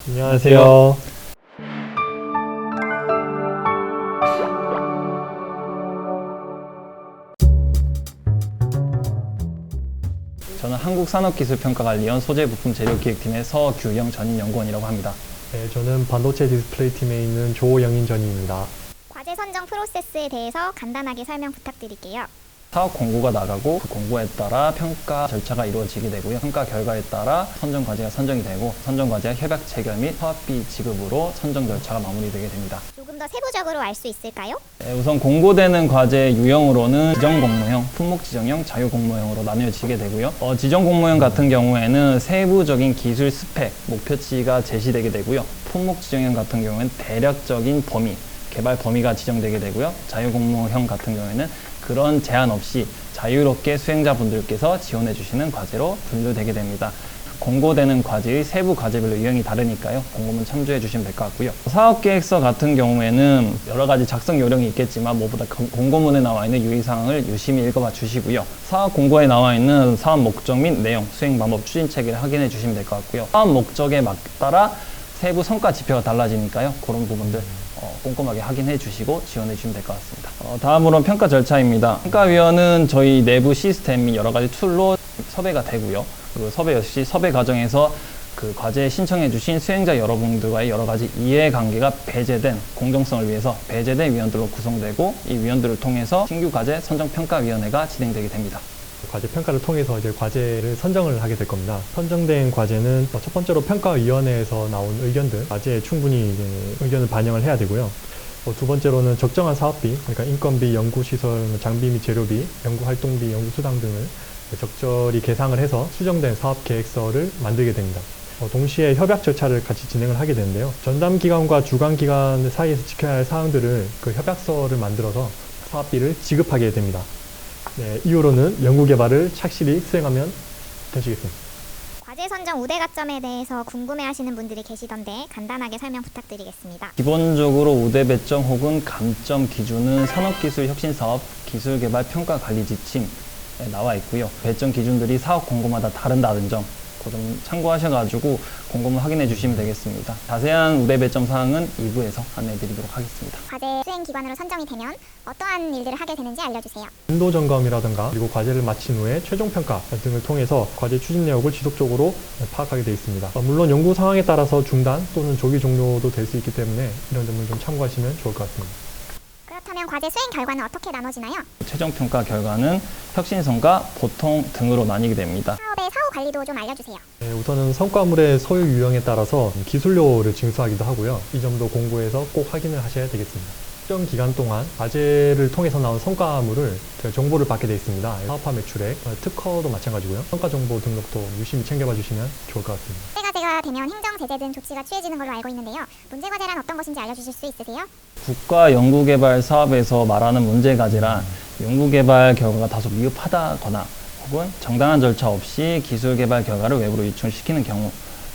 안녕하세요. 저는 한국산업기술평가관리원 소재부품재료기획팀의 서규영 전임연구원이라고 합니다. 네, 저는 반도체 디스플레이 팀에 있는 조영인 전임입니다. 과제 선정 프로세스에 대해서 간단하게 설명 부탁드릴게요. 사업 공고가 나가고 그 공고에 따라 평가 절차가 이루어지게 되고요. 평가 결과에 따라 선정 과제가 선정이 되고 선정 과제와 협약 체결 및 사업비 지급으로 선정 절차가 마무리되게 됩니다. 조금 더 세부적으로 알 수 있을까요? 네, 우선 공고되는 과제 유형으로는 지정 공모형, 품목 지정형, 자유 공모형으로 나뉘어지게 되고요. 지정 공모형 같은 경우에는 세부적인 기술 스펙, 목표치가 제시되게 되고요. 품목 지정형 같은 경우에는 대략적인 범위, 개발 범위가 지정되게 되고요. 자유 공모형 같은 경우에는 그런 제한 없이 자유롭게 수행자분들께서 지원해 주시는 과제로 분류되게 됩니다. 공고되는 과제의 세부 과제별로 유형이 다르니까요. 공고문 참조해 주시면 될 것 같고요. 사업계획서 같은 경우에는 여러 가지 작성 요령이 있겠지만 무엇보다 공고문에 나와 있는 유의사항을 유심히 읽어봐 주시고요. 사업 공고에 나와 있는 사업 목적 및 내용, 수행 방법, 추진 체계를 확인해 주시면 될 것 같고요. 사업 목적에 따라 세부 성과 지표가 달라지니까요. 그런 부분들 꼼꼼하게 확인해 주시고 지원해 주시면 될 것 같습니다. 다음으로는 평가 절차입니다. 평가위원은 저희 내부 시스템 및 여러 가지 툴로 섭외가 되고요. 그리고 섭외 역시 섭외 과정에서 그 과제에 신청해 주신 수행자 여러분들과의 여러 가지 이해관계가 배제된 공정성을 위해서 배제된 위원들로 구성되고 이 위원들을 통해서 신규 과제 선정평가위원회가 진행되게 됩니다. 과제 평가를 통해서 이제 과제를 선정을 하게 될 겁니다. 선정된 과제는 첫 번째로 평가위원회에서 나온 의견들, 과제에 충분히 이제 의견을 반영을 해야 되고요. 두 번째로는 적정한 사업비, 그러니까 인건비, 연구시설, 장비 및 재료비, 연구활동비, 연구수당 등을 적절히 계상을 해서 수정된 사업계획서를 만들게 됩니다. 동시에 협약 절차를 같이 진행을 하게 되는데요. 전담기관과 주관기관 사이에서 지켜야 할 사항들을 그 협약서를 만들어서 사업비를 지급하게 됩니다. 네, 이후로는 연구개발을 착실히 수행하면 되시겠습니다. 과제 선정 우대 가점에 대해서 궁금해하시는 분들이 계시던데 간단하게 설명 부탁드리겠습니다. 기본적으로 우대 배점 혹은 감점 기준은 산업기술혁신사업 기술개발평가관리지침에 나와 있고요. 배점 기준들이 사업 공고마다 다른다는 점, 그 점 참고하셔가지고 공고문 확인해 주시면 되겠습니다. 자세한 우대 배점 사항은 2부에서 안내해 드리도록 하겠습니다. 과제 수행 기관으로 선정이 되면 어떠한 일들을 하게 되는지 알려주세요. 인도 점검이라든가 그리고 과제를 마친 후에 최종 평가 등을 통해서 과제 추진 내역을 지속적으로 파악하게 되어 있습니다. 물론 연구 상황에 따라서 중단 또는 조기 종료도 될 수 있기 때문에 이런 점을 좀 참고하시면 좋을 것 같습니다. 그렇다면 과제 수행 결과는 어떻게 나눠지나요? 최종 평가 결과는 혁신성과 보통 등으로 나뉘게 됩니다. 사업의 사후 관리도 좀 알려주세요. 네, 우선은 성과물의 소유 유형에 따라서 기술료를 징수하기도 하고요. 이 점도 공고에서 꼭 확인을 하셔야 되겠습니다. 특정 기간 동안 과제를 통해서 나온 성과물을 정보를 받게 되어 있습니다. 사업화 매출액, 특허도 마찬가지고요. 성과 정보 등록도 유심히 챙겨봐 주시면 좋을 것 같습니다. 문제과제가 되면 행정 제재 등 조치가 취해지는 걸로 알고 있는데요. 문제과제란 어떤 것인지 알려주실 수 있으세요? 국가 연구개발 사업에서 말하는 문제과제란 연구개발 결과가 다소 미흡하다거나 혹은 정당한 절차 없이 기술개발 결과를 외부로 유출시키는 경우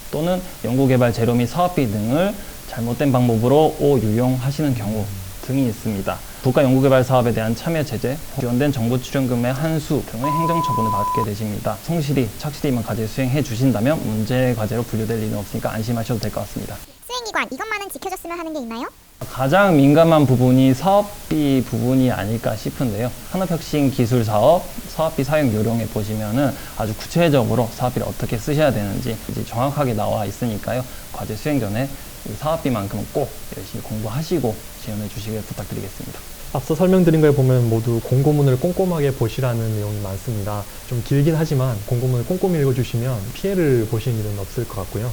또는 연구개발 재료 및 사업비 등을 잘못된 방법으로 오유용하시는 경우 등이 있습니다. 국가 연구개발 사업에 대한 참여 제재, 지원된 정부 출연금의 한수 등의 행정처분을 받게 되십니다. 성실히, 착실히만 과제 수행해 주신다면 문제 과제로 분류될 일은 없으니까 안심하셔도 될 것 같습니다. 수행기관 이것만은 지켜줬으면 하는 게 있나요? 가장 민감한 부분이 사업비 부분이 아닐까 싶은데요. 산업혁신기술사업 사업비 사용 요령에 보시면은 아주 구체적으로 사업비를 어떻게 쓰셔야 되는지 이제 정확하게 나와 있으니까요. 과제 수행 전에 이 사업비만큼은 꼭 열심히 공부하시고 지원해 주시길 부탁드리겠습니다. 앞서 설명드린 거에 보면 모두 공고문을 꼼꼼하게 보시라는 내용이 많습니다. 좀 길긴 하지만 공고문을 꼼꼼히 읽어주시면 피해를 보시는 일은 없을 것 같고요.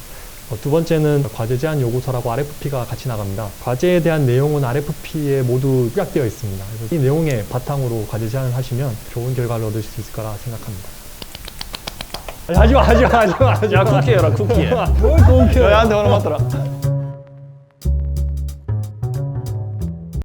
두 번째는 과제 제안 요구서라고 RFP가 같이 나갑니다. 과제에 대한 내용은 RFP에 모두 요약되어 있습니다. 그래서 이 내용에 바탕으로 과제 제안을 하시면 좋은 결과를 얻을 수 있을 거라 생각합니다. 하지마. 야, 쿠키 해라, 쿠키. 뭘 쿠키? 너한테 얼마 맞더라.